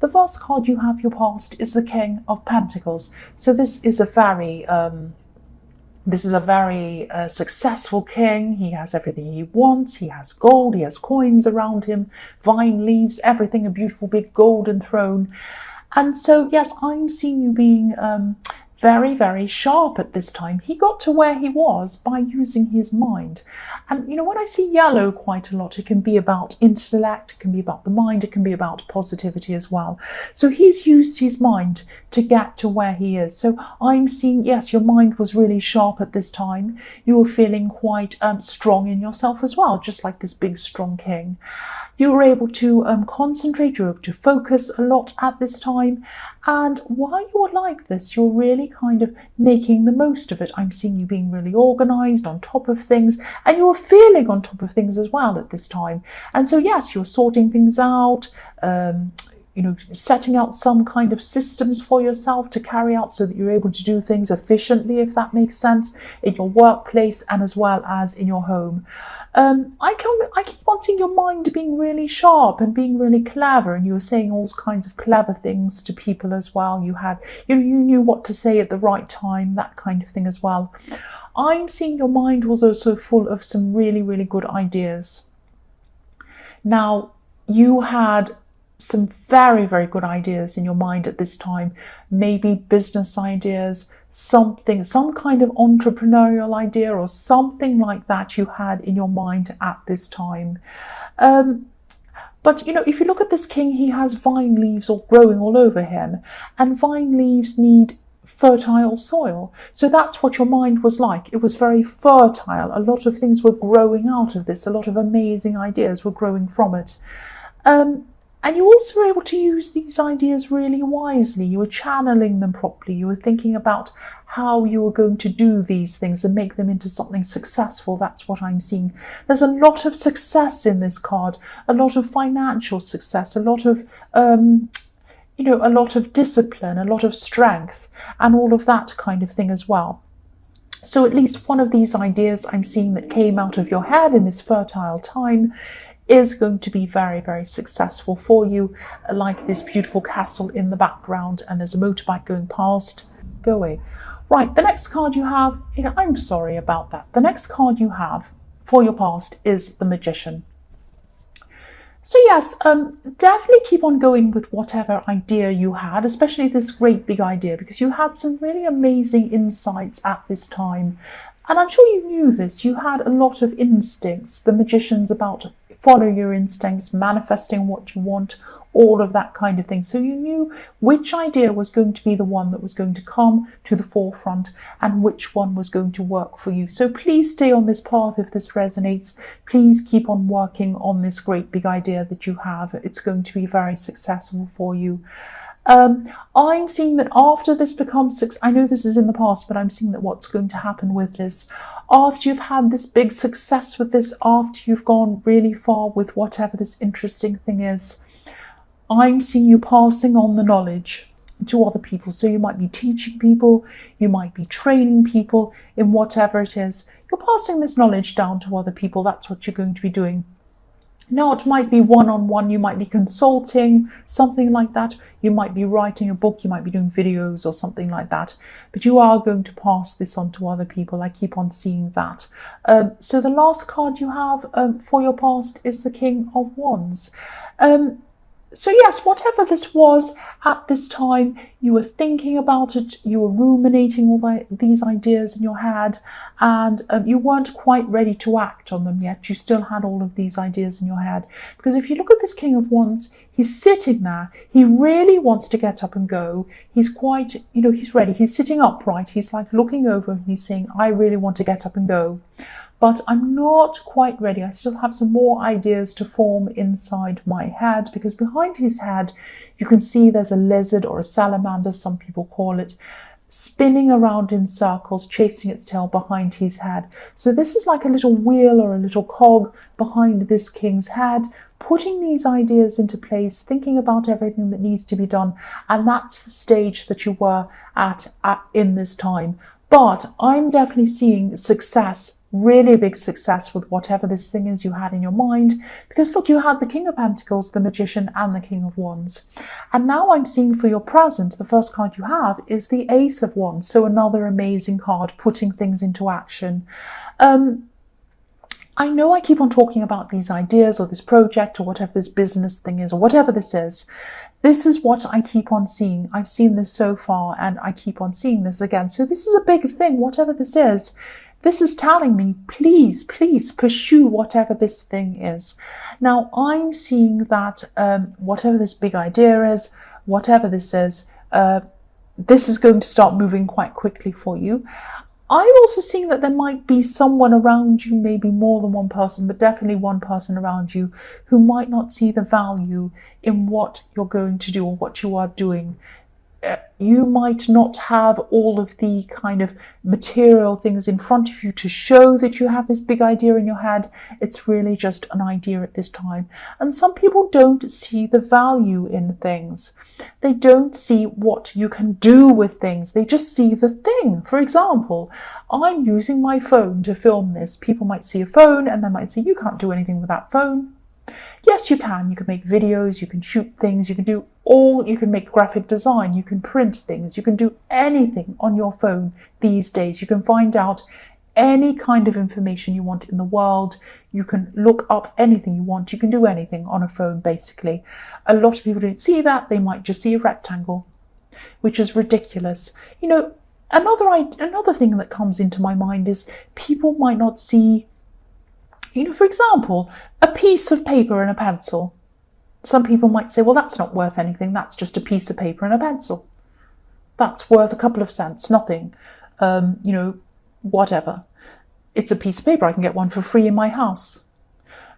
the first card you have, your past, is the King of Pentacles. So this is a very successful king. He has everything he wants. He has gold, he has coins around him, vine leaves, everything, a beautiful big golden throne. And so, yes, I'm seeing you being very, very sharp at this time. He got to where he was by using his mind. And, you know, when I see yellow quite a lot, it can be about intellect, it can be about the mind, it can be about positivity as well. So he's used his mind to get to where he is. So I'm seeing, yes, your mind was really sharp at this time. You were feeling quite strong in yourself as well, just like this big, strong king. You were able to concentrate, you were able to focus a lot at this time. And while you were like this, you're really kind of making the most of it. I'm seeing you being really organized, on top of things, and you were feeling on top of things as well at this time. And so, yes, you were sorting things out, you know, setting out some kind of systems for yourself to carry out so that you're able to do things efficiently, if that makes sense, in your workplace and as well as in your home. I keep on seeing your mind being really sharp and being really clever, and you were saying all kinds of clever things to people as well. You knew what to say at the right time, that kind of thing as well. I'm seeing your mind was also full of some really, really good ideas. Now, you had some very, very good ideas in your mind at this time, maybe business ideas, some kind of entrepreneurial idea or something like that you had in your mind at this time. But, you know, if you look at this king, he has vine leaves all growing all over him, and vine leaves need fertile soil. So that's what your mind was like. It was very fertile. A lot of things were growing out of this. A lot of amazing ideas were growing from it. And you also were able to use these ideas really wisely. You were channeling them properly. You were thinking about how you were going to do these things and make them into something successful. That's what I'm seeing. There's a lot of success in this card, a lot of financial success, a lot of, you know, a lot of discipline, a lot of strength, and all of that kind of thing as well. So at least one of these ideas I'm seeing that came out of your head in this fertile time is going to be very, very successful for you, like this beautiful castle in the background, and there's a motorbike going past. Go away. Right, the next card you have, I'm sorry about that. The next card you have for your past is the Magician. So yes, definitely keep on going with whatever idea you had, especially this great big idea, because you had some really amazing insights at this time. And I'm sure you knew this. You had a lot of instincts. The Magician's about follow your instincts, manifesting what you want, all of that kind of thing. So you knew which idea was going to be the one that was going to come to the forefront and which one was going to work for you. So please stay on this path if this resonates. Please keep on working on this great big idea that you have. It's going to be very successful for you. I'm seeing that after this becomes I know this is in the past, but I'm seeing that what's going to happen with this, after you've had this big success with this, after you've gone really far with whatever this interesting thing is, I'm seeing you passing on the knowledge to other people. So you might be teaching people, you might be training people in whatever it is. You're passing this knowledge down to other people. That's what you're going to be doing. Now, it might be one-on-one, you might be consulting, something like that. You might be writing a book, you might be doing videos or something like that. But you are going to pass this on to other people. I keep on seeing that. So the last card you have for your past is the King of Wands. So yes, whatever this was at this time, you were thinking about it, you were ruminating all these ideas in your head, and you weren't quite ready to act on them yet. You still had all of these ideas in your head. Because if you look at this King of Wands, he's sitting there. He really wants to get up and go. He's quite, he's ready. He's sitting upright. He's like looking over and he's saying, I really want to get up and go. But I'm not quite ready. I still have some more ideas to form inside my head, because behind his head, you can see there's a lizard or a salamander, some people call it, spinning around in circles, chasing its tail behind his head. So this is like a little wheel or a little cog behind this king's head, putting these ideas into place, thinking about everything that needs to be done. And that's the stage that you were at in this time. But I'm definitely seeing success, really big success with whatever this thing is you had in your mind. Because look, you had the King of Pentacles, the Magician, and the King of Wands. And now I'm seeing for your present, the first card you have is the Ace of Wands. So another amazing card, putting things into action. I know I keep on talking about these ideas or this project or whatever this business thing is or whatever this is. This is what I keep on seeing. I've seen this so far and I keep on seeing this again. So this is a big thing, whatever this is telling me, please, please pursue whatever this thing is. Now, I'm seeing that whatever this big idea is, whatever this is going to start moving quite quickly for you. I'm also seeing that there might be someone around you, maybe more than one person, but definitely one person around you who might not see the value in what you're going to do or what you are doing. You might not have all of the kind of material things in front of you to show that you have this big idea in your head. It's really just an idea at this time. And some people don't see the value in things. They don't see what you can do with things. They just see the thing. For example, I'm using my phone to film this. People might see a phone and they might say, you can't do anything with that phone. Yes, you can. You can make videos, you can shoot things, you can make graphic design, you can print things, you can do anything on your phone these days. You can find out any kind of information you want in the world. You can look up anything you want. You can do anything on a phone, basically. A lot of people don't see that. They might just see a rectangle, which is ridiculous. You know, another thing that comes into my mind is people might not see, you know, for example, a piece of paper and a pencil. Some people might say, well, that's not worth anything. That's just a piece of paper and a pencil. That's worth a couple of cents, nothing. You know, whatever. It's a piece of paper. I can get one for free in my house.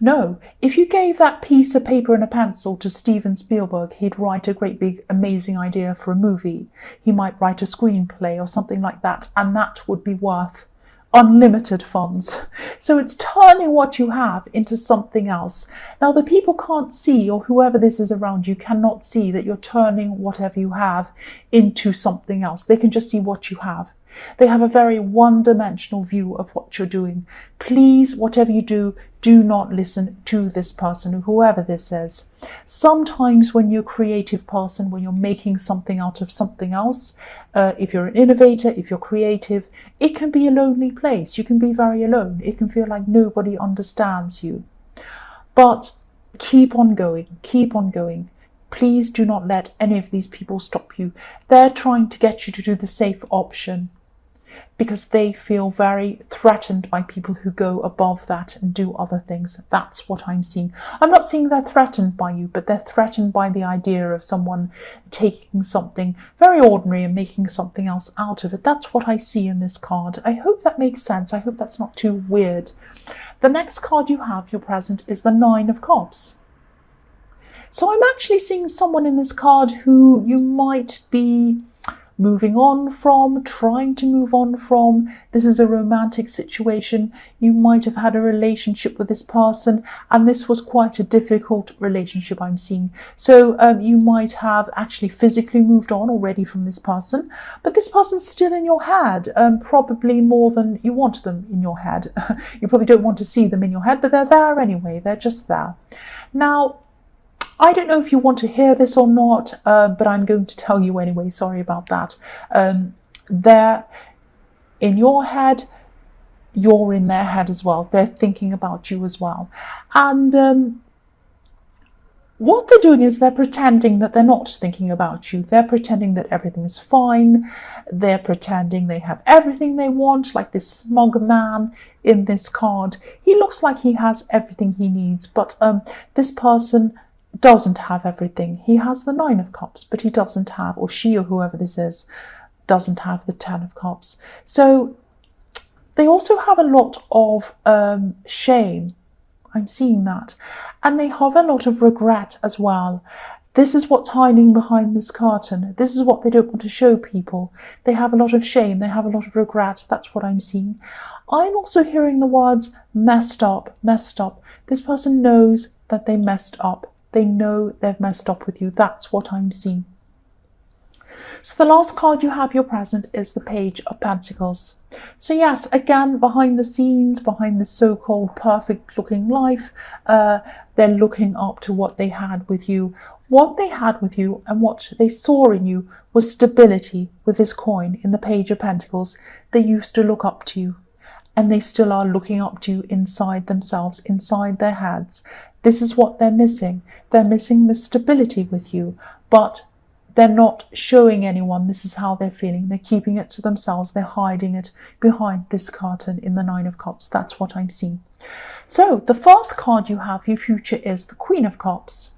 No, if you gave that piece of paper and a pencil to Steven Spielberg, he'd write a great big amazing idea for a movie. He might write a screenplay or something like that, and that would be worth unlimited funds. So it's turning what you have into something else. Now, the people can't see, or whoever this is around you cannot see, that you're turning whatever you have into something else. They can just see what you have. They have a very one-dimensional view of what you're doing. Please, whatever you do not listen to this person, whoever this is. Sometimes when you're a creative person, when you're making something out of something else, if you're an innovator, if you're creative, it can be a lonely place. You can be very alone. It can feel like nobody understands you. But keep on going, keep on going. Please do not let any of these people stop you. They're trying to get you to do the safe option, because they feel very threatened by people who go above that and do other things. That's what I'm seeing. I'm not seeing they're threatened by you, but they're threatened by the idea of someone taking something very ordinary and making something else out of it. That's what I see in this card. I hope that makes sense. I hope that's not too weird. The next card you have, your present, is the Nine of Cups. So I'm actually seeing someone in this card who you might be moving on from, trying to move on from. This is a romantic situation. You might have had a relationship with this person, and this was quite a difficult relationship I'm seeing. So you might have actually physically moved on already from this person, but this person's still in your head, probably more than you want them in your head. You probably don't want to see them in your head, but they're there anyway. They're just there. Now, I don't know if you want to hear this or not, but I'm going to tell you anyway. Sorry about that. They're in your head, you're in their head as well. They're thinking about you as well. And what they're doing is they're pretending that they're not thinking about you. They're pretending that everything's fine. They're pretending they have everything they want, like this smug man in this card. He looks like he has everything he needs, but this person doesn't have everything. He has the Nine of Cups, but he doesn't have, or she or whoever this is, doesn't have the Ten of Cups. So they also have a lot of shame. I'm seeing that. And they have a lot of regret as well. This is what's hiding behind this curtain. This is what they don't want to show people. They have a lot of shame. They have a lot of regret. That's what I'm seeing. I'm also hearing the words messed up, messed up. This person knows that they messed up. They know they've messed up with you. That's what I'm seeing. So the last card you have your present is the Page of Pentacles. So yes, again, behind the scenes, behind this so-called perfect looking life, they're looking up to what they had with you. What they had with you and what they saw in you was stability with this coin in the Page of Pentacles. They used to look up to you, and they still are looking up to you inside themselves, inside their heads. This is what they're missing. They're missing the stability with you, but they're not showing anyone this is how they're feeling. They're keeping it to themselves. They're hiding it behind this curtain in the Nine of Cups. That's what I'm seeing. So the first card you have, your future, is the Queen of Cups.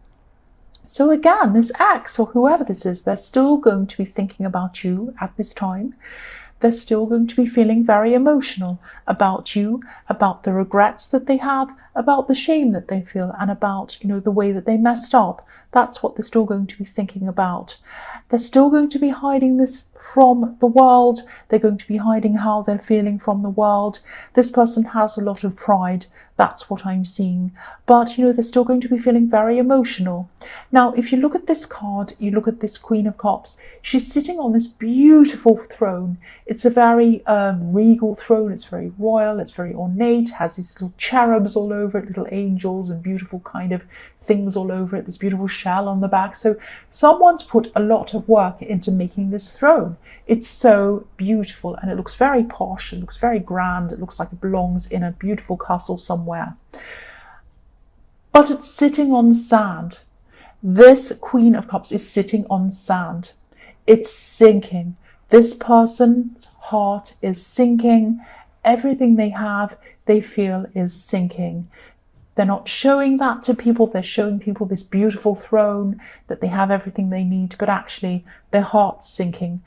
So again, this ex or whoever this is, they're still going to be thinking about you at this time. They're still going to be feeling very emotional about you, about the regrets that they have, about the shame that they feel, and about, the way that they messed up. That's what they're still going to be thinking about. They're still going to be hiding this from the world. They're going to be hiding how they're feeling from the world. This person has a lot of pride. That's what I'm seeing. But, they're still going to be feeling very emotional. Now, if you look at this card, you look at this Queen of Cups, she's sitting on this beautiful throne. It's a very regal throne. It's very royal. It's very ornate. Has these little cherubs all over it, little angels and beautiful kind of things all over it, this beautiful shell on the back. So someone's put a lot of work into making this throne. It's so beautiful, and it looks very posh. It looks very grand. It looks like it belongs in a beautiful castle somewhere. But it's sitting on sand. This Queen of Cups is sitting on sand. It's sinking. This person's heart is sinking. Everything they have, they feel, is sinking. They're not showing that to people. They're showing people this beautiful throne, that they have everything they need, but actually their heart's sinking.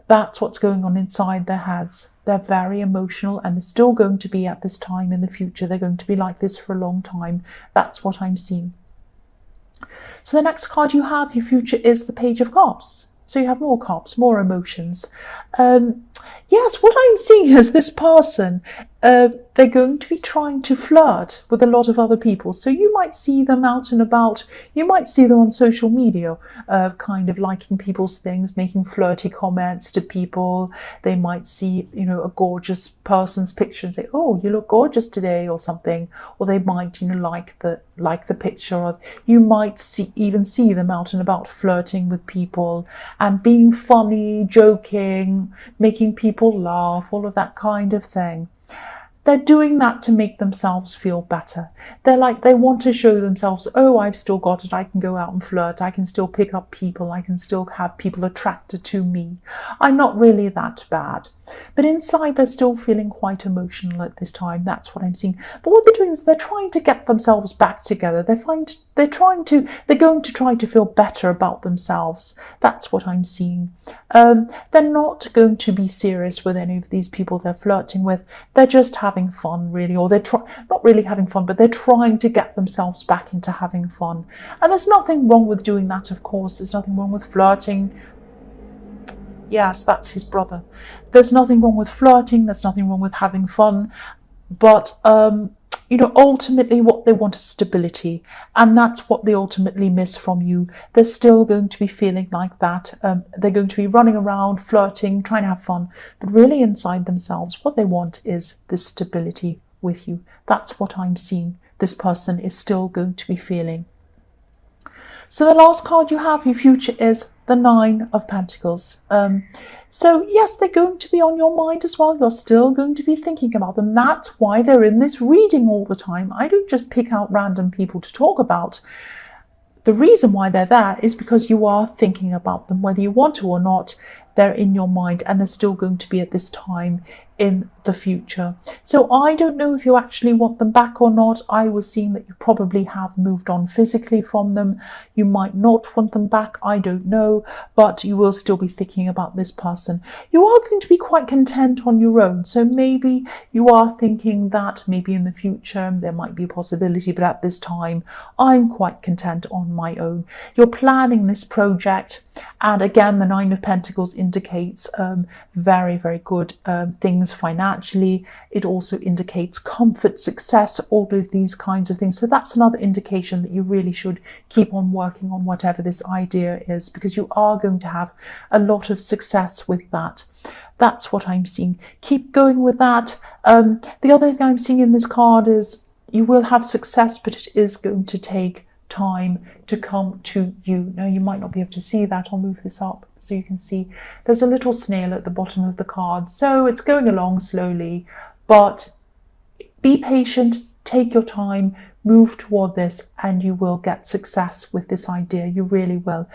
That's what's going on inside their heads. They're very emotional, and they're still going to be at this time in the future. They're going to be like this for a long time. That's what I'm seeing. So the next card you have, your future, is the Page of Cups. So you have more cups, more emotions. Yes, what I'm seeing is this person, they're going to be trying to flirt with a lot of other people. So you might see them out and about. You might see them on social media, kind of liking people's things, making flirty comments to people. They might see, a gorgeous person's picture and say, "Oh, you look gorgeous today," or something. Or they might, like the picture. Or you might even see them out and about flirting with people and being funny, joking, making people laugh, all of that kind of thing. They're doing that to make themselves feel better. They want to show themselves, "Oh, I've still got it. I can go out and flirt. I can still pick up people. I can still have people attracted to me. I'm not really that bad." But inside, they're still feeling quite emotional at this time. That's what I'm seeing. But what they're doing is they're trying to get themselves back together. They're going to try to feel better about themselves. That's what I'm seeing. They're not going to be serious with any of these people they're flirting with. They're just having fun, really, or they're not really having fun, but they're trying to get themselves back into having fun. And there's nothing wrong with doing that, of course. There's nothing wrong with flirting. Yes, that's his brother. There's nothing wrong with flirting. There's nothing wrong with having fun. But, ultimately what they want is stability. And that's what they ultimately miss from you. They're still going to be feeling like that. They're going to be running around, flirting, trying to have fun. But really inside themselves, what they want is this stability with you. That's what I'm seeing. This person is still going to be feeling. So the last card you have, your future, is the Nine of Pentacles. So yes, they're going to be on your mind as well. You're still going to be thinking about them. That's why they're in this reading all the time. I don't just pick out random people to talk about. The reason why they're there is because you are thinking about them, whether you want to or not. They're in your mind, and they're still going to be at this time in the future. So I don't know if you actually want them back or not. I was seeing that you probably have moved on physically from them. You might not want them back. I don't know, but you will still be thinking about this person. You are going to be quite content on your own. So maybe you are thinking that maybe in the future there might be a possibility, but at this time I'm quite content on my own. You're planning this project, and again, the Nine of Pentacles in indicates very, very good things financially. It also indicates comfort, success, all of these kinds of things. So that's another indication that you really should keep on working on whatever this idea is, because you are going to have a lot of success with that. That's what I'm seeing. Keep going with that. The other thing I'm seeing in this card is you will have success, but it is going to take time to come to you. Now, you might not be able to see that. I'll move this up so you can see there's a little snail at the bottom of the card. So it's going along slowly, but be patient, take your time, move toward this, and you will get success with this idea. You really will.